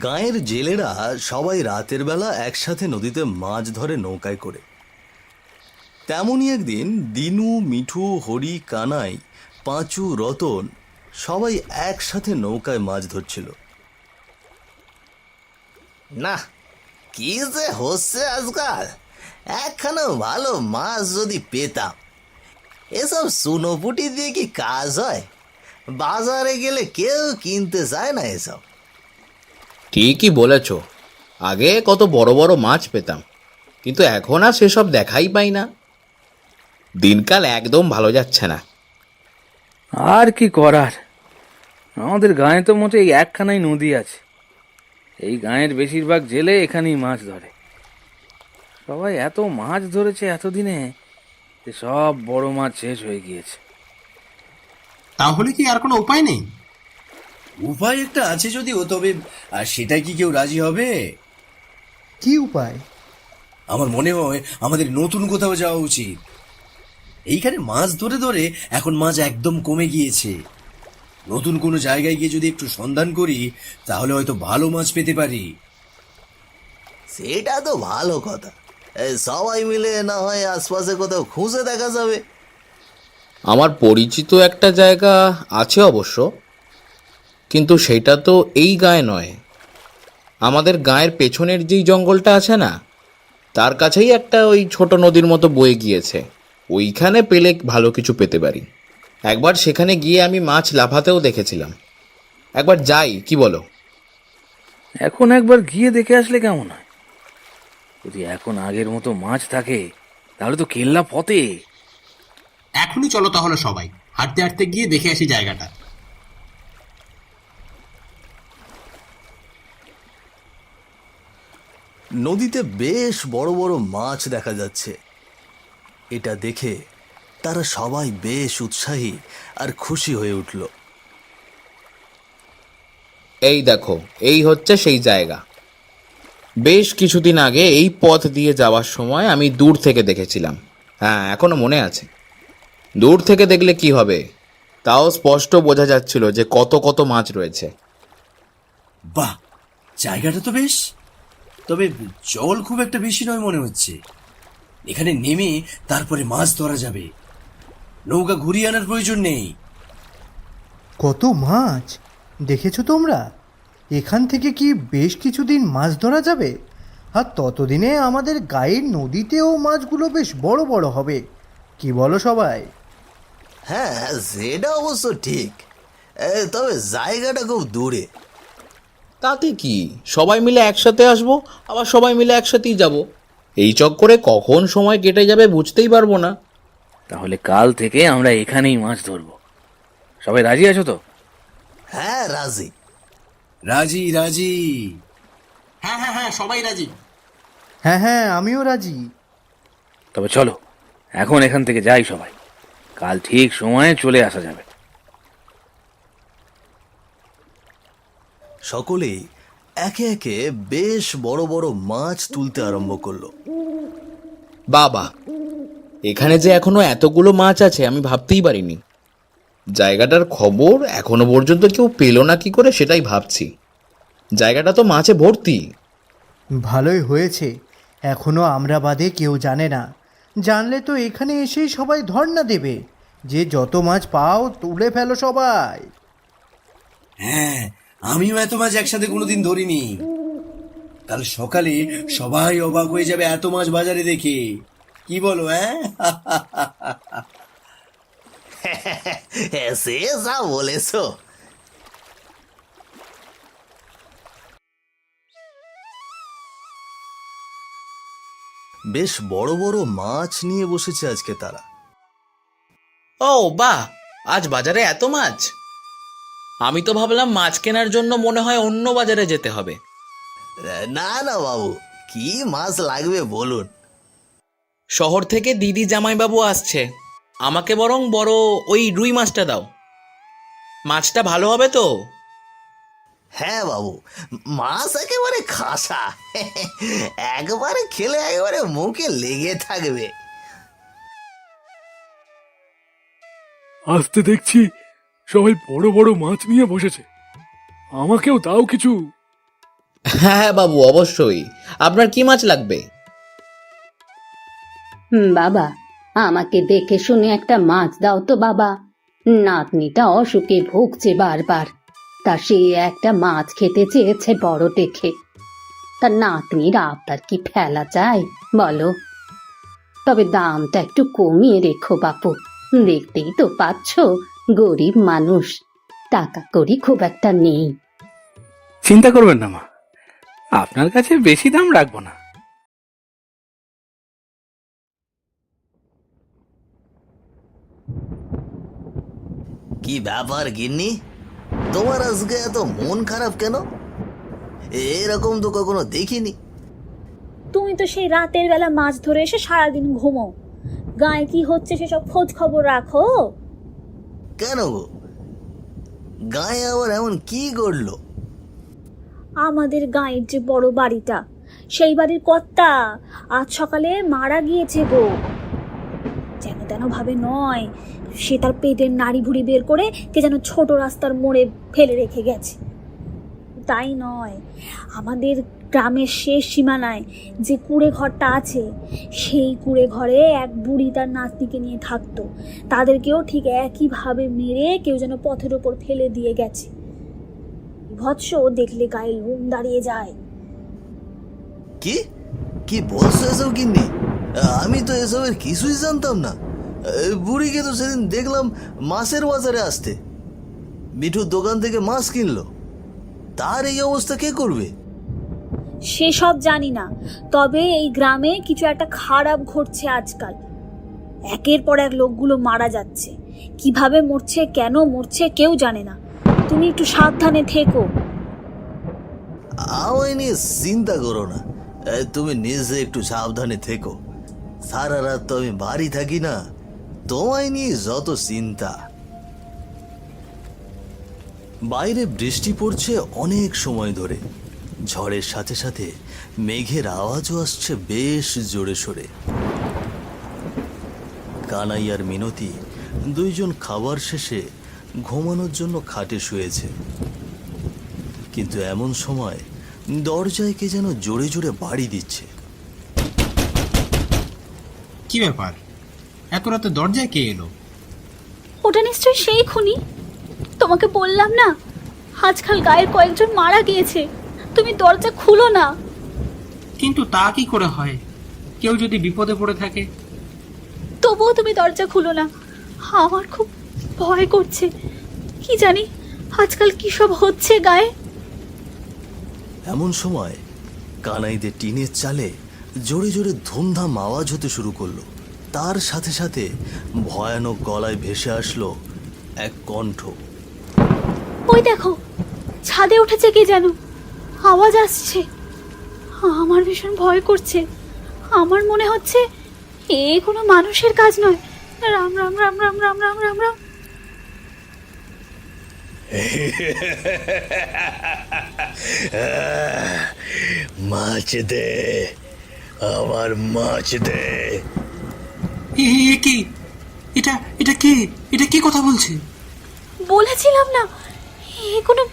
গাঁয়ের জেলেরা সবাই রাতের বেলা একসাথে নদীতে মাছ ধরে নৌকায় করে। তেমনই একদিন দিনু, মিঠু, হরি, কানাই, পাঁচু, রতন সবাই একসাথে নৌকায় মাছ ধরছিল। না, কি যে হচ্ছে আজকাল! একখানা ভালো মাছ যদি পেতাম। এসব সুনোপুটি দিয়ে কি কাজ হয়? বাজারে গেলে কেউ কিনতে চায় না এসব। ঠিকই বলেছ, আগে কত বড় বড় মাছ পেতাম, কিন্তু এখন আর সেসব দেখাই পাই না। দিনকাল একদম ভালো যাচ্ছে না। আর কি করার, আমাদের গাঁয়ে তো মোটে এই একখানাই নদী আছে। এই গাঁয়ের বেশিরভাগ জেলে এখানেই মাছ ধরে। সবাই এত মাছ ধরেছে এতদিনে যে সব বড় মাছ শেষ হয়ে গিয়েছে। তাহলে কি আর কোনো উপায় নেই? উপায় একটা আছে যদিও, তবে আর সেটা কি কেউ রাজি হবে? কি উপায়? আমার মনে হয় আমাদের নতুন কোথাও যাওয়া উচিত। এইখানে মাছ ধরে ধরে এখন মাছ একদম কমে গিয়েছে। নতুন কোনো জায়গায় গিয়ে যদি একটু সন্ধান করি, তাহলে হয়তো ভালো মাছ পেতে পারি। সেটা তো ভালো কথা। সবাই মিলে না হয় আশপাশে কোথাও খুঁজে দেখা যাবে। আমার পরিচিত একটা জায়গা আছে অবশ্য, কিন্তু সেটা তো এই গায়ে নয়। আমাদের গায়ের পেছনের যেই জঙ্গলটা আছে না, তার কাছেই একটা ওই ছোট নদীর মতো বয়ে গিয়েছে। ওইখানে পেলে ভালো কিছু পেতে পারি। একবার সেখানে গিয়ে আমি মাছ লাফাতেও দেখেছিলাম। একবার যাই, কি বলো? এখন একবার গিয়ে দেখে আসলে কেমন হয়? যদি এখন আগের মতো মাছ থাকে তাহলে তো কেল্লা ফতে। এখনই চলো তাহলে সবাই হাঁটতে হাঁটতে গিয়ে দেখে আসি জায়গাটা। নদীতে বেশ বড় বড় মাছ দেখা যাচ্ছে। এটা দেখে তারা সবাই বেশ উৎসাহী আর খুশি হয়ে উঠল। এই দেখো, এই হচ্ছে সেই জায়গা। বেশ কিছুদিন আগে এই পথ দিয়ে যাওয়ার সময় আমি দূর থেকে দেখেছিলাম। হ্যাঁ, এখনো মনে আছে। দূর থেকে দেখলে কি হবে, তাও স্পষ্ট বোঝা যাচ্ছিল যে কত কত মাছ রয়েছে। বাহ, জায়গাটা তো বেশ, তবে জল খুব একটা বেশি নয় মনে হচ্ছে। এখানে নেমে তারপরে মাছ ধরা যাবে। নৌকা ঘুরিয়ে আনার প্রয়োজন নেই। কত মাছ দেখেছো তোমরা? এখান থেকে কি বেশ কিছুদিন মাছ ধরা যাবে? আর ততদিনে আমাদের গায়ের নদীতেও মাছগুলো বেশ বড় বড় হবে। কি বলো সবাই? হ্যাঁ, সেটা অবশ্য ঠিক। তবে জায়গাটা খুব দূরে। তাতে কি, সবাই মিলে একসাথে আসবো, আবার সবাই মিলে একসাথেই যাব। এই চক্করে কখন সময় কেটে যাবে বুঝতেই পারবো না। তাহলে কাল থেকে আমরা এখানেই মাছ ধরবো। সবাই রাজি আছো তো? হ্যাঁ, রাজি। রাজি রাজি। হ্যাঁ হ্যাঁ হ্যাঁ, সবাই রাজি। হ্যাঁ হ্যাঁ, আমিও রাজি। তবে চলো এখন এখান থেকে যাই সবাই, কাল ঠিক সময়ে চলে আসা যাবে। সকলেই একে একে বেশ বড় বড় মাছ তুলতে আরম্ভ করলো। বাবা, এখানে যে এখনো এতগুলো মাছ আছে আমি ভাবতেই পারিনি। জায়গাটার খবর এখনো পর্যন্ত কেউ পেল না কি করে সেটাই ভাবছি। জায়গাটা তো মাছে ভর্তি। ভালোই হয়েছে, এখনো আমরা বাদে কেউ জানে না। জানলে তো এখানে এসেই সবাই ধর্ণা দেবে যে যত মাছ পাও তুলে ফেলো সবাই। হ্যাঁ, আমিও এত মাছ একসাথে কোনোদিন ধরিনি। কাল সকালে সবাই অবাক হয়ে যাবে এত মাছ বাজারে দেখে। কি বলো? হ্যাঁ, সে যা বলেছ। বেশ বড় বড় মাছ নিয়ে বসেছে আজকে তারা। ও বাহ, আজ বাজারে এত মাছ! আমি তো ভাবলাম মাছ কেনার জন্য মনে হয় অন্য বাজারে যেতে হবে। না না বাবু, কি মাছ লাগবে বলুন। শহর থেকে দিদি জামাইবাবু আসছে, আমাকে বরং বড় ওই রুই মাছটা দাও। মাছটা ভালো হবে তো? হ্যাঁ বাবু, মাছ একেবারে খাসা। একবারে খেলে একেবারে মুখে লেগে থাকবে। আসতে দেখছি সবাই বড় বড় মাছ নিয়ে বসেছে। আমাকেও দাও কিছু। হ্যাঁ হ্যাঁ বাবু, অবশ্যই। আপনার কি মাছ লাগবে? বাবা, আমাকে দেখে শুনে একটা মাছ দাও তো বাবা। নাতনিটা অসুখে ভুগছে বারবার, তা সে একটা মাছ খেতে চেয়েছে বড় দেখে। তা নাতনির আবদার কি ফেলা যায় বলো? তবে দামটা একটু কমিয়ে রেখো বাপু। দেখতেই তো পাচ্ছ গরিব মানুষ, টাকা কড়ি খুব একটা নেই। চিন্তা করবেন না মা, আপনার কাছে বেশি দাম রাখবো না। কি ব্যাপার গিন্নি, তোমার আজকে এত মন খারাপ কেন? এরকম তো কখনো দেখিনি। তুমি তো সেই রাতের বেলা মাছ ধরে এসে সারাদিন ঘুমো, গায়ে কি হচ্ছে সেসব খোঁজ খবর রাখো? কেন গো, গায়ে আবার এমন কি করলো? আমাদের গাঁয়ের যে বড় বাড়িটা, সেই বাড়ির কর্তা আজ সকালে মারা গিয়েছে গো। যেন তেন ভাবে নয়, সে তার পেটের নাড়ি ভুড়ি বের করে কে যেন ছোট রাস্তার মোড়ে ফেলে রেখে গেছে। তাই নয়, আমাদের গ্রামের শেষ সীমানায় যে কুঁড়ে ঘরটা আছে, সেই কুঁড়ে ঘরে এক বুড়ি তার নাতনিকে নিয়ে থাকতো। তাদেরকেও ঠিক একইভাবে মেরে কেউ যেন পথের ওপর ফেলে দিয়ে গেছে। বিভৎস দেখলে গায়ে লোম দাঁড়িয়ে যায়। কি কি বলছো এসব গিন্নি? আমি তো এসবের কিছুই জানতাম না। বুড়িকে তো সেদিন দেখলাম মাছের বাজারে আসতে, মিঠুর দোকান থেকে মাছ কিনলো। তার এই অবস্থা কে করবে? সেসব জানি না, তবে এই গ্রামে কিছু একটা খারাপ ঘটছে আজকাল। একের পর এক লোকগুলো মারা যাচ্ছে, কিভাবে মরছে, কেন মরছে কেউ জানে না। তুমি একটু সাবধানে থেকো। আমায় নিয়ে চিন্তা করো না, তুমি নিজে একটু সাবধানে থেকো। সারা রাত তো আমি বাড়ি থাকি না, তোমায় নিয়ে যত চিন্তা। বাইরে বৃষ্টি পড়ছে অনেক সময় ধরে। ঝড়ের সাথে সাথে মেঘের আওয়াজও আসছে বেশ জোরে সোরে। কানাই আর মিনতি দুইজন খাবার শেষে ঘুমানোর জন্য খাটে শুয়েছে। কিন্তু এমন সময় দরজায় কে যেন জোরে জোরে বাড়ি দিচ্ছে। কি ব্যাপার, এত রাতে দরজায় কে এলো? ওটা নিশ্চয়ই সেই খুনি। তোমাকে বললাম না, আজকাল গায়ের কয়েকজন মারা গিয়েছে, তুমি দরজা খুলো না। কিন্তু তা কি করে হয়? কেউ যদি বিপদে পড়ে থাকে? তবুও তুমি দরজা খুলো না, আমার খুব ভয় করছে। কি জানি আজকাল কি সব হচ্ছে গায়ে। এমন সময় কানাইদের টিনের চালে জোরে জোরে ধুমধাম আওয়াজ হতে শুরু করলো। তার সাথে সাথে ভয়ানক গলায় ভেসে আসলো এক কণ্ঠ। ওই দেখো, ছাদে উঠেছে কে যেন, আওয়াজ আসছে। আমার ভীষণ ভয় করছে। আমার মনে হচ্ছে এ কোনো মানুষের কাজ নয়। রাম রাম রাম রাম রাম রাম রাম রাম। মাছ দে, আমার মাছ দে। কি এটা? এটা কে? এটা কি কথা বলছে? বলেছিলাম না, এ কোনো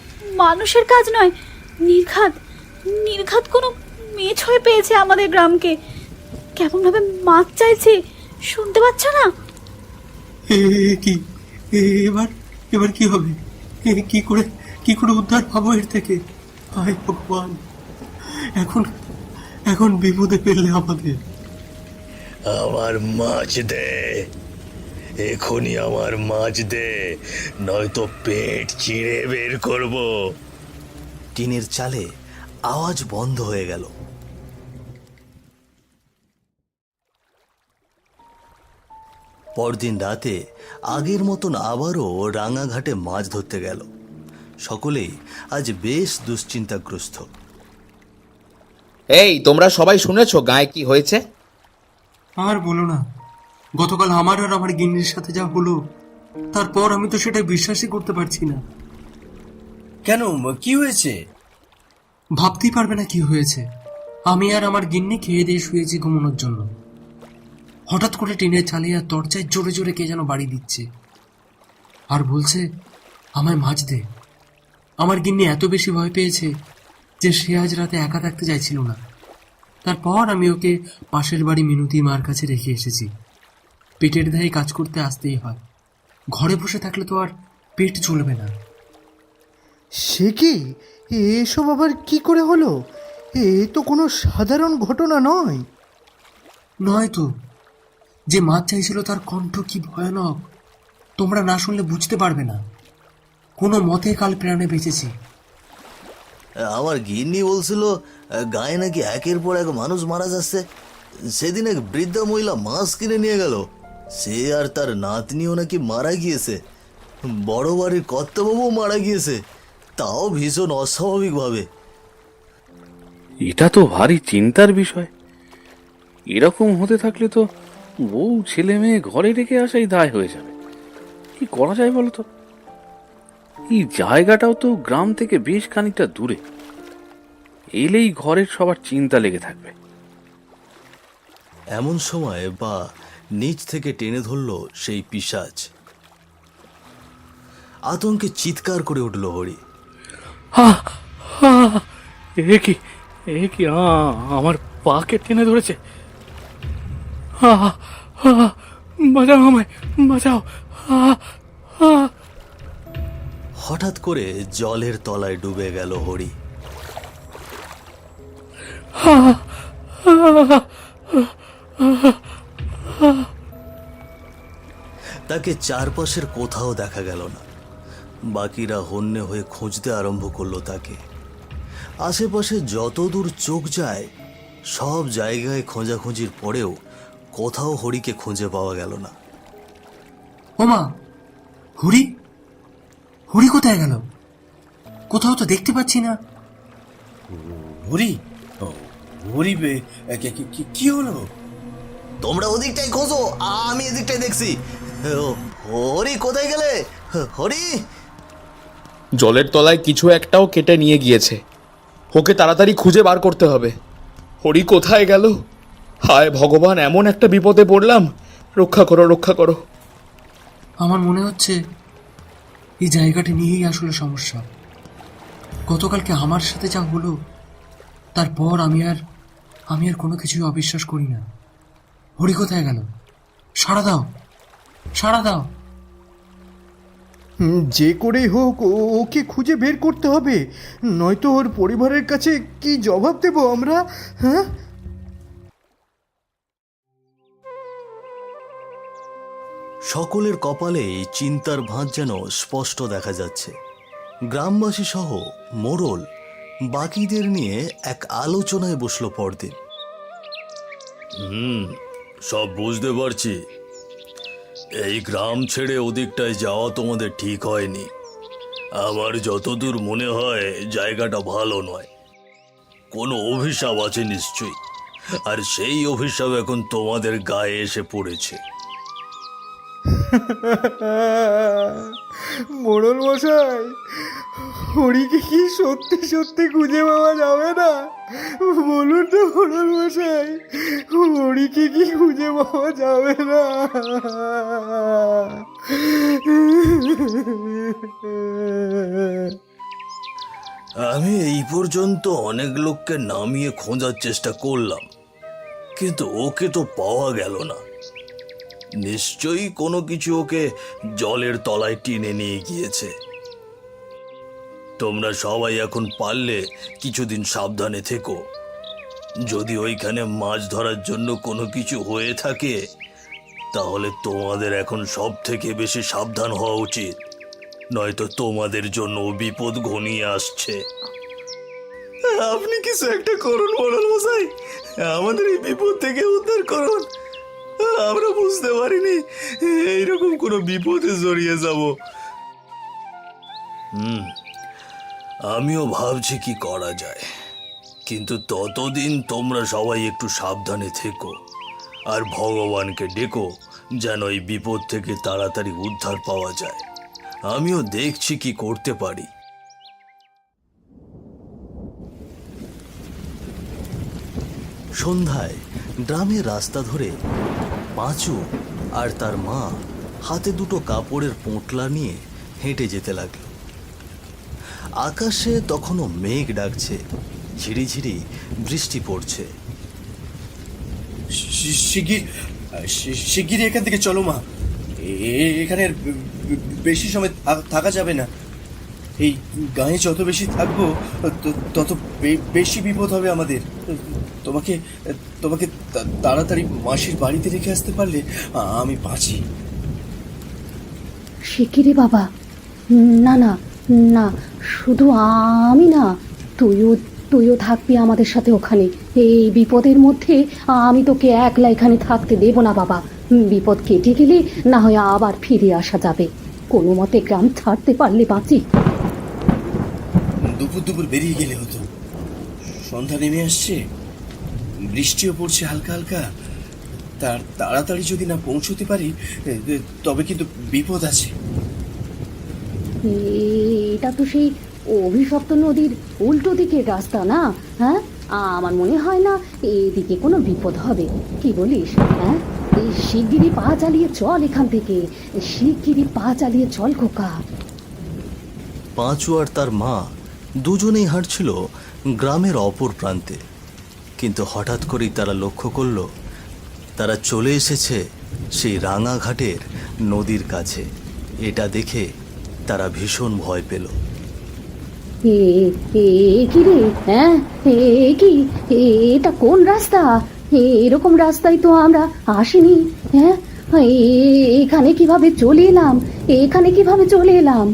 মানুষের কাজ নয়। নির্ঘাত নির্ঘাত কোনো মেয়ে হয়ে পেয়েছে আমাদের গ্রামকে। কেমন ভাবে মাছ চাইছে, শুনতে পাচ্ছ না? কি এবার এবার কি হবে? কি করে উদ্ধার পাবো এর থেকে? হায় ভগবান, এখন এখন বিপদে ফেললে আমাদের। আমার মাছ দে, এখনই আমার মাছ দে, নয়তো পেট চিড়ে বের করব। টিনের চালে আওয়াজ বন্ধ হয়ে গেল। পরদিন রাতে আগের মতন আবারও রাঙাঘাটে মাছ ধরতে গেল। সকলেই আজ বেশ দুশ্চিন্তাগ্রস্ত। এই, তোমরা সবাই শুনেছো গায়ে কি হয়েছে? আর বলো না, গতকাল আমার আর আমার গিন্নির সাথে যা হলো, তারপর আমি তো সেটা বিশ্বাসই করতে পারছি না। কেন, কি হয়েছে? ভাবতেই পারবে না কি হয়েছে। আমি আর আমার গিন্নি খেয়ে দিয়ে শুয়েছি ঘুমানোর জন্য। হঠাৎ করে টিনের চালে আর দরজায় জোরে জোরে কে যেন বাড়ি দিচ্ছে। আর বলছে আমায় মাছ দে। আমার গিন্নি এত বেশি ভয় পেয়েছে যে সে আজ রাতে একা থাকতে চাইছিল না। তারপর আমি ওকে পাশের বাড়ি মিনতি মার কাছে রেখে এসেছি। পেটের দায়ে কাজ করতে আসতেই হয়, ঘরে বসে থাকলে তো আর পেট চলবে না। সে কি, এসব আবার কি করে হলো? এ তো কোনো সাধারণ ঘটনা নয়। নয় তো, যে মাছ চাইছিল তার কণ্ঠ কি ভয়ানক, তোমরা না শুনলে বুঝতে পারবে না। কোনো মতে কাল প্রাণে বেঁচেছি। আমার গিন্নি বলছিল গায়ে নাকি একের পর এক মানুষ মারা যাচ্ছে। সেদিন এক বৃদ্ধা মহিলা মাছ কিনে নিয়ে গেল, সে আর তার নাতনিও নাকি মারা গিয়েছে। বড় বাড়ির কর্তাবাবুও মারা গিয়েছে, তাও ভীষণ অস্বাভাবিকভাবে। এটা তো ভারী চিন্তার বিষয়। এরকম হতে থাকলে তো বউ ছেলে মেয়ে ঘরে রেখে আসাই দায় হয়ে যাবে। কি করা যায় বলো তো? এই জায়গাটাও তো গ্রাম থেকে বেশ খানিকটা দূরে, এলেই ঘরের সবার চিন্তা লেগে থাকবে। এমন সময় বা নিচ থেকে টেনে ধরল সেই পিশাচ। আতঙ্কে চিৎকার করে উঠল হরি। এ কি আমার পাকে টেনে ধরেছে। বাঁচাও আমায়, বাঁচাও। হঠাৎ করে জলের তলায় ডুবে গেল হরি। তাকে চারপাশের কোথাও দেখা গেল না। বাকিরা হন্যে হয়ে খুঁজতে আরম্ভ করলো তাকে। আশেপাশে যতদূর চোখ যায় সব জায়গায় খোঁজাখুঁজির পরেও কোথাও হরিকে খুঁজে পাওয়া গেল না। ওমা, হরি, হরি কোথায় গেল? কোথাও তো দেখতে পাচ্ছি না। হরি, হরি কি হলো? তোমরা ওদিকটাই খোঁজো, আমি এদিকটাই দেখছি। হরি কোথায় গেলে? হরি! জলের তলায় কিছু একটাও কেটে নিয়ে গিয়েছে, ওকে তাড়াতাড়ি খুঁজে বার করতে হবে। হরি কোথায় গেল? হায় ভগবান, এমন একটা বিপদে পড়লাম, রক্ষা করো, রক্ষা করো। আমার মনে হচ্ছে এই জায়গাটা নিয়েই আসলে সমস্যা। গতকালকে আমার সাথে যা হলো, তারপর আমি আর কোনো কিছুই অবিশ্বাস করি না। হরি কোথায় গেল? সাড়া দাও, সাড়া দাও। যে করেই হোক ওকে খুঁজে বের করতে হবে, নয়তো ওর পরিবারের কাছে কি জবাব দেব আমরা? হ্যাঁ, সকলের কপালেই চিন্তার ভাঁজ যেন স্পষ্ট দেখা যাচ্ছে। গ্রামবাসী সহ মোড়ল বাকিদের নিয়ে এক আলোচনায় বসলো পরদিন। সব বুঝতে পারছি, এই গ্রাম ছেড়ে ওদিকটায় যাওয়া তোমাদের ঠিক হয়নি। আমার যতদূর মনে হয় জায়গাটা ভালো নয়, কোনো অভিশাপ আছে নিশ্চয়ই, আর সেই অভিশাপ এখন তোমাদের গায়ে এসে পড়েছে। মোড়ল মশাই, হরিকে কি সত্যি সত্যি খুঁজে পাওয়া যাবে না? বলুন তো মোড়ল মশাই, হরিকে কি খুঁজে পাওয়া যাবে না? আমি এই পর্যন্ত অনেক লোককে নামিয়ে খোঁজার চেষ্টা করলাম, কিন্তু ওকে তো পাওয়া গেল না। নিশ্চয়ই কোনো কিছু ওকে জলের তলায় টেনে নিয়ে গিয়েছে। তোমরা সবাই এখন পারলে কিছুদিন সাবধানে থেকো। যদি ওইখানে মাছ ধরার জন্য কোনো কিছু হয়ে থাকে, তাহলে তোমাদের এখন সব থেকে বেশি সাবধান হওয়া উচিত, নয়তো তোমাদের জন্য বিপদ ঘনিয়ে আসছে। আপনি কিছু একটা করুন মোড়ল মশাই, আমাদের এই বিপদ থেকে উদ্ধার করুন। আমরা বুঝতে পারিনি এইরকম কোনো বিপদে জড়িয়ে যাব। আমিও ভাবছি কি করা যায়, কিন্তু ততদিন তোমরা সবাই একটু সাবধানে থেকো আর ভগবানকে ডেকো যেন এই বিপদ থেকে তাড়াতাড়ি উদ্ধার পাওয়া যায়। আমিও দেখছি কি করতে পারি। সন্ধ্যায় গ্রামের রাস্তা ধরে পাঁচু আর তার মা হাতে দুটো কাপড়ের পোঁটলা নিয়ে হেঁটে যেতে লাগলো। আকাশে তখনও মেঘ ডাকছে, ঝিরিঝিরি বৃষ্টি পড়ছে। শিগগিরই এখান থেকে চলো মা, এখানে আর বেশি সময় থাকা যাবে না। এই গায়ে যত বেশি থাকবো তত বেশি বিপদ হবে আমাদের। তোমাকে তোমাকে তাড়াতাড়ি মাসির বাড়িতে রেখে আসতে পারলে আমি বাঁচি। শিগগিরই বাবা। না না না, শুধু আমি না, তুইও থাকবি আমাদের সাথে ওখানে। এই বিপদের মধ্যে আমি তোকে একলা এখানে থাকতে দেব না বাবা। বিপদ কেটে গেলে না হয় আবার ফিরে আসা যাবে। কোনো মতে গ্রাম ছাড়তে পারলে বাঁচি। দুপুর দুপুর বেরিয়ে গেলে হতো। সন্ধ্যা নেমে আসছে, বৃষ্টিও পড়ছে হালকা হালকা। তাড়াতাড়ি যদি না পৌঁছতে পারি তবে কিন্তু বিপদ আছে। এটা তো সেই অভিশপ্ত নদীর উল্টো দিকের রাস্তা না? হ্যাঁ, আমার মনে হয় না এদিকে কোনো বিপদ হবে। কি বলিস? হ্যাঁ, এই শিগগিরই পা চালিয়ে চল এখান থেকে, শিগগিরই পা চালিয়ে চল খোকা। পাঁচু আর তার মা দুজনেই হাঁটছিল গ্রামের অপর প্রান্তে, কিন্তু হঠাৎ করেই তারা লক্ষ্য করল তারা চলে এসেছে সেই রাঙাঘাটের নদীর কাছে। এটা দেখে তারা ভীষণ ভয় পেল। কি রে? হ্যাঁ, কি এটা কোন রাস্তা? এরকম রাস্তায় তো আমরা আসিনি। হ্যাঁ, এখানে কিভাবে চলে এলাম? এখানে কিভাবে চলে এলাম?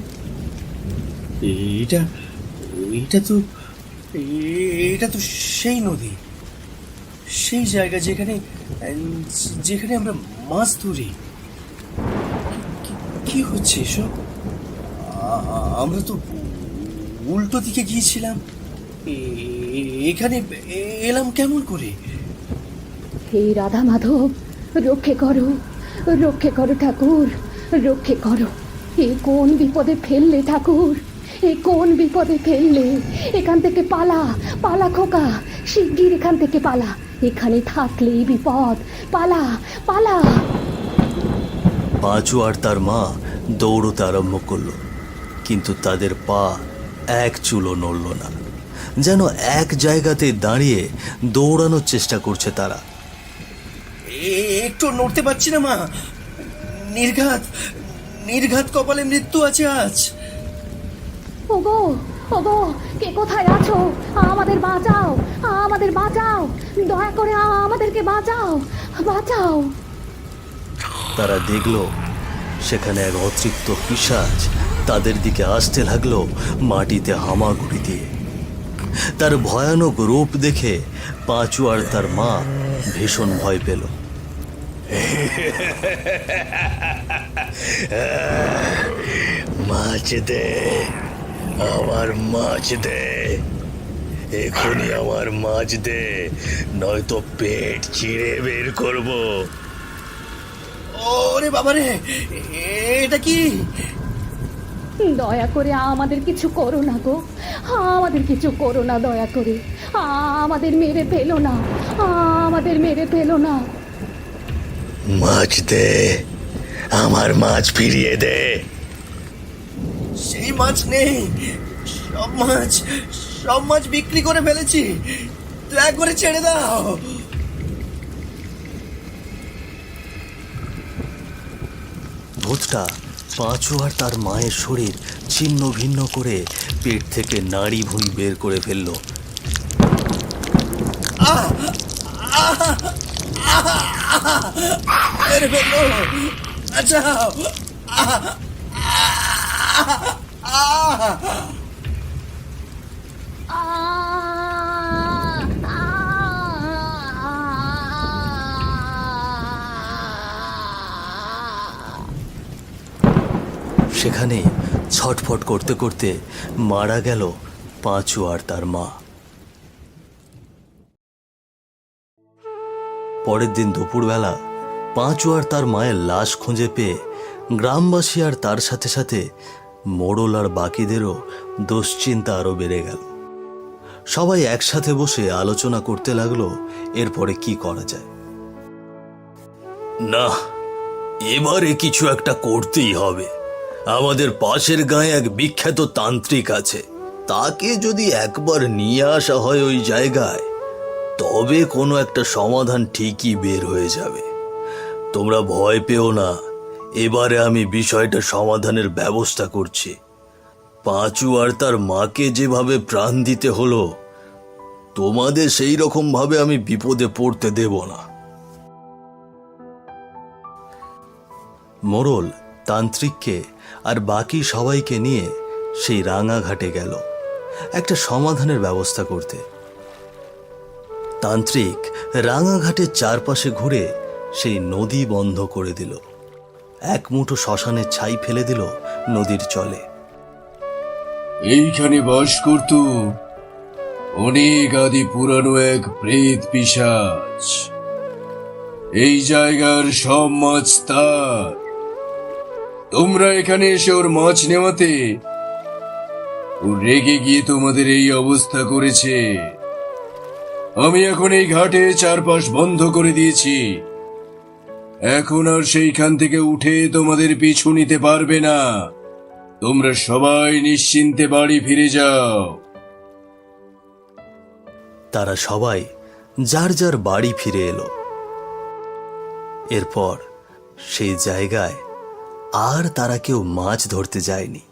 এটা তো সেই নদী, সেই জায়গা যেখানে যেখানে আমরা মাছ ধরি। কি হচ্ছে এসব? আমরা তো উল্টো দিকে গিয়েছিলাম, এখানে এলাম কেমন করে? হে রাধা মাধব, রক্ষে করো, রক্ষে করো ঠাকুর, রক্ষে করো। এ কোন বিপদে ফেললে ঠাকুর, এ কোন বিপদে ফেললে? এখান থেকে পালা, পালা খোকা, শিগগির এখান থেকে পালা। এখানে থাকলেই বিপদ, পালা পালা। পাঁচু আর তার মা দৌড়তে আরম্ভ করলো, কিন্তু তাদের পা এক চুলও নড়ল না, যেন এক জায়গাতে দাঁড়িয়ে দৌড়ানোর চেষ্টা করছে তারা। একটু নড়তে পারছি না মা, নির্ঘাত নির্ঘাত কপালে মৃত্যু আছে আজ। ওগো, ওগো, কে কোথায় আছো? আমাদের বাঁচাও, আমাদের বাঁচাও, দয়া করে আমাদেরকে বাঁচাও, বাঁচাও। তারা দেখল সেখানে এক অতৃপ্ত পিশাচ তাদের দিকে আসতে লাগলো মাটিতে হামাগুড়ি দিয়ে। তার ভয়ানক রূপ দেখে পাঁচু আর তার মা ভীষণ ভয় পেল। মাছ দে, আমার মাছ দে, এখনই আমার মাছ দে, নয়তো পেট চিড়ে বের করব। ওরে বাবারে, এটা কি? দয়া করে আমাদের কিছু করো না গো, আমাদের কিছু করো না, দয়া করে আমাদের মেরে ফেলো না, আমাদের মেরে ফেলো না। মাছ দে, আমার মাছ ফিরিয়ে দে। সেই মাছ নেই, সব মাছ বিক্রি করে ফেলেছি, দয়া করে ছেড়ে দাও। ভূতটা পাঁচু আর তার মায়ের শরীর ছিন্ন ভিন্ন করে পেট থেকে নাড়ি ভুঁড়ি বের করে ফেলল। সেখানে ছটফট করতে করতে মারা গেল পাঁচু আর তার মা। পরের দিন দুপুরবেলা পাঁচু আর তার মায়ের লাশ খুঁজে পেয়ে গ্রামবাসী আর তার সাথে সাথে মোড়ল আর বাকিদেরও দুশ্চিন্তা আরো বেড়ে গেল। সবাই একসাথে বসে আলোচনা করতে লাগলো এরপরে কি করা যায়। না, এবারে কিছু একটা করতেই হবে। আমাদের পাশের গাঁয়ে এক বিখ্যাত তান্ত্রিক আছে, তাকে যদি একবার নিয়ে আসা হয় ওই জায়গায়, তবে কোনো একটা সমাধান ঠিকই বের হয়ে যাবে। তোমরা ভয় পেও না, এবারে আমি বিষয়টা সমাধানের ব্যবস্থা করছি। পাঁচু আর তার মাকে যেভাবে প্রাণ দিতে হলো, তোমাদের সেই রকম ভাবে আমি বিপদে পড়তে দেব না। মোড়ল তান্ত্রিককে আর বাকি সবাইকে নিয়ে সেই রাঙাঘাটে গেল একটা সমাধানের ব্যবস্থা করতে। তান্ত্রিক রাঙাঘাটের চারপাশে ঘুরে সেই নদী বন্ধ করে দিল, এক মুঠো শ্মশানের ছাই ফেলে দিল নদীর জলে। এইখানে বাস করত অনেক আদি পুরানো এক প্রেত পিশাচ। এই জায়গার সব মাছ তার। তোমরা এখানে এসে ওর মাছ নেওয়াতে ও রেগে গিয়ে তোমাদের এই অবস্থা করেছে। আমি এখন এই ঘাটে চারপাশ বন্ধ করে দিয়েছি। এখন আর সেইখান থেকে উঠে তোমাদের পিছু নিতে পারবে না। তোমরা সবাই নিশ্চিন্তে বাড়ি ফিরে যাও। তারা সবাই যার যার বাড়ি ফিরে এলো। এরপর সেই জায়গায় আর তারা কেউ মাছ ধরতে যায়নি।